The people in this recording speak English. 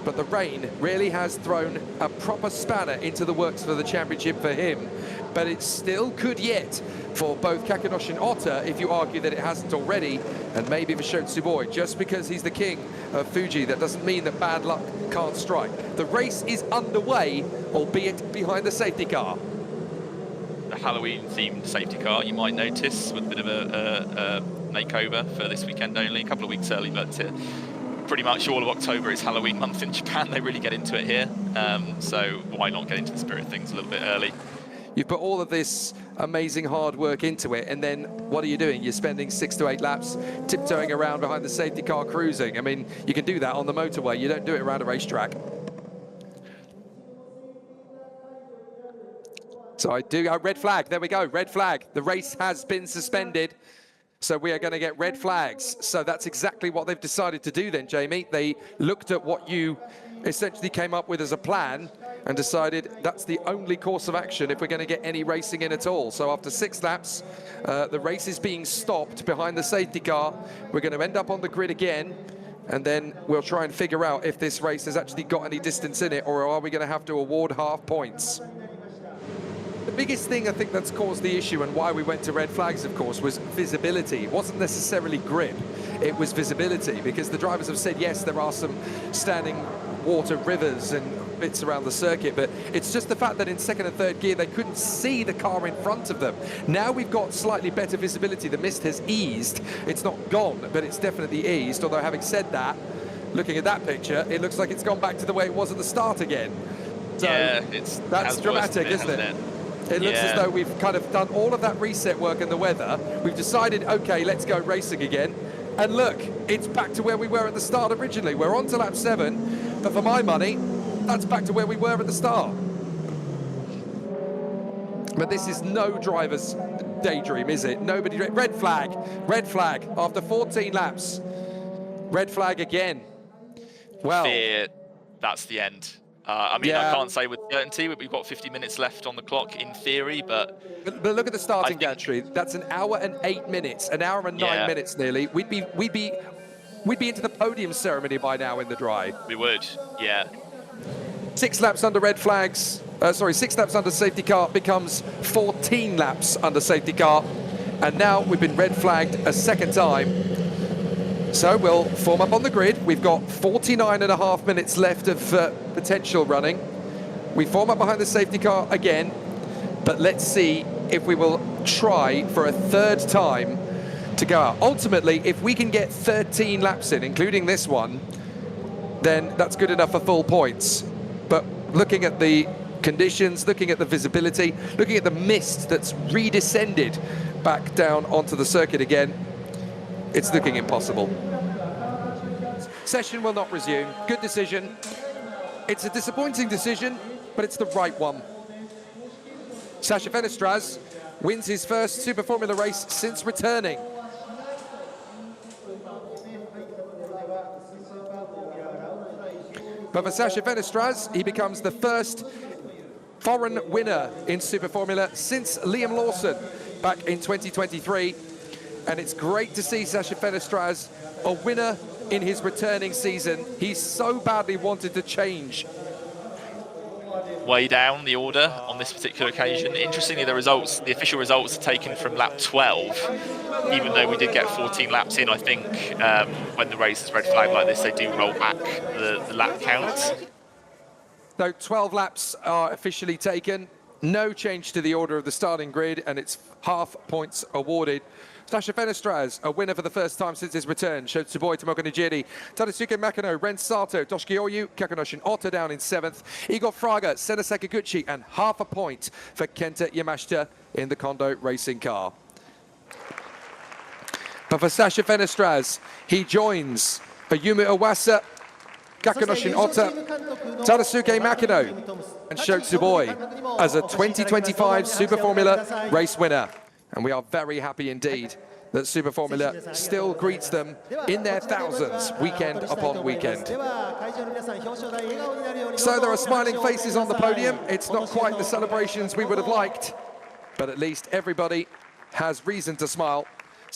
but the rain really has thrown a proper spanner into the works for the championship for him. But it's still good yet for both Kakenoshi and Otter, if you argue that it hasn't already, and maybe for Shotsuboi. Just because he's the king of Fuji, that doesn't mean that bad luck can't strike. The race is underway, albeit behind the safety car. The Halloween-themed safety car, you might notice, with a bit of a makeover for this weekend only, a couple of weeks early, but pretty much all of October is Halloween month in Japan. They really get into it here, so why not get into the spirit of things a little bit early? You put all of this amazing hard work into it, and then what are you doing? You're spending 6 to 8 laps tiptoeing around behind the safety car cruising. I mean, you can do that on the motorway. You don't do it around a racetrack. So I do go red flag. There we go, red flag. The race has been suspended. So we are going to get red flags. So that's exactly what they've decided to do then, Jamie. They looked at what you essentially came up with as a plan and decided that's the only course of action if we're going to get any racing in at all. So after 6 laps, the race is being stopped behind the safety car. We're going to end up on the grid again, and then we'll try and figure out if this race has actually got any distance in it, or are we going to have to award half points. The biggest thing I think that's caused the issue and why we went to red flags, of course, was visibility. It wasn't necessarily grip, it was visibility, because the drivers have said, yes, there are some standing water rivers and bits around the circuit, but it's just the fact that in second and third gear they couldn't see the car in front of them. Now we've got slightly better visibility. The mist has eased. It's not gone, but it's definitely eased, although having said that, looking at that picture, it looks like it's gone back to the way it was at the start again. So yeah, that's dramatic, isn't it? It looks as though we've kind of done all of that reset work in the weather. We've decided, okay, let's go racing again. And look, it's back to where we were at the start originally. We're on to lap 7, but for my money, that's back to where we were at the start. But this is no driver's daydream, is it? Nobody, red flag after 14 laps. Red flag again. Well, fear that's the end. I mean, I can't say with certainty, but we've got 50 minutes left on the clock in theory, but look at the starting gantry. That's 1 hour and 8 minutes, 1 hour and 9 minutes nearly. We'd be into the podium ceremony by now in the dry. We would, yeah. 6 laps under red flags. 6 laps under safety car becomes 14 laps under safety car, and now we've been red flagged a second time. So we'll form up on the grid. We've got 49.5 minutes left of potential running. We form up behind the safety car again, but let's see if we will try for a third time to go out. Ultimately, if we can get 13 laps in, including this one, then that's good enough for full points. But looking at the conditions, looking at the visibility, looking at the mist that's redescended back down onto the circuit again, it's looking impossible. Session will not resume. Good decision. It's a disappointing decision, but it's the right one. Sasha Fenestraz wins his first Super Formula race since returning. But for Sasha Fenestraz, he becomes the first foreign winner in Super Formula since Liam Lawson back in 2023. And it's great to see Sasha Fenestraz a winner in his returning season. He's so badly wanted to change. Way down the order on this particular occasion. Interestingly, the official results are taken from lap 12. Even though we did get 14 laps in, I think when the race is red flag like this, they do roll back the lap counts. So 12 laps are officially taken. No change to the order of the starting grid, and it's half points awarded. Sasha Fenestraz, a winner for the first time since his return. Shotsuboi, Tomoka Nijiri, Tadasuke Makino, Ren Sato, Toshiki Oyu, Kakenoshi Otter down in 7th. Igor Fraga, Sena Sakaguchi, and half a point for Kenta Yamashita in the Kondo racing car. But for Sasha Fenestraz, he joins Ayumu Iwasa, Kakenoshi Otter, Tadasuke Makino, and Shotsuboi as a 2025 Super Formula race winner. And we are very happy indeed that Super Formula still greets them in their thousands, weekend upon weekend. So there are smiling faces on the podium. It's not quite the celebrations we would have liked, but at least everybody has reason to smile.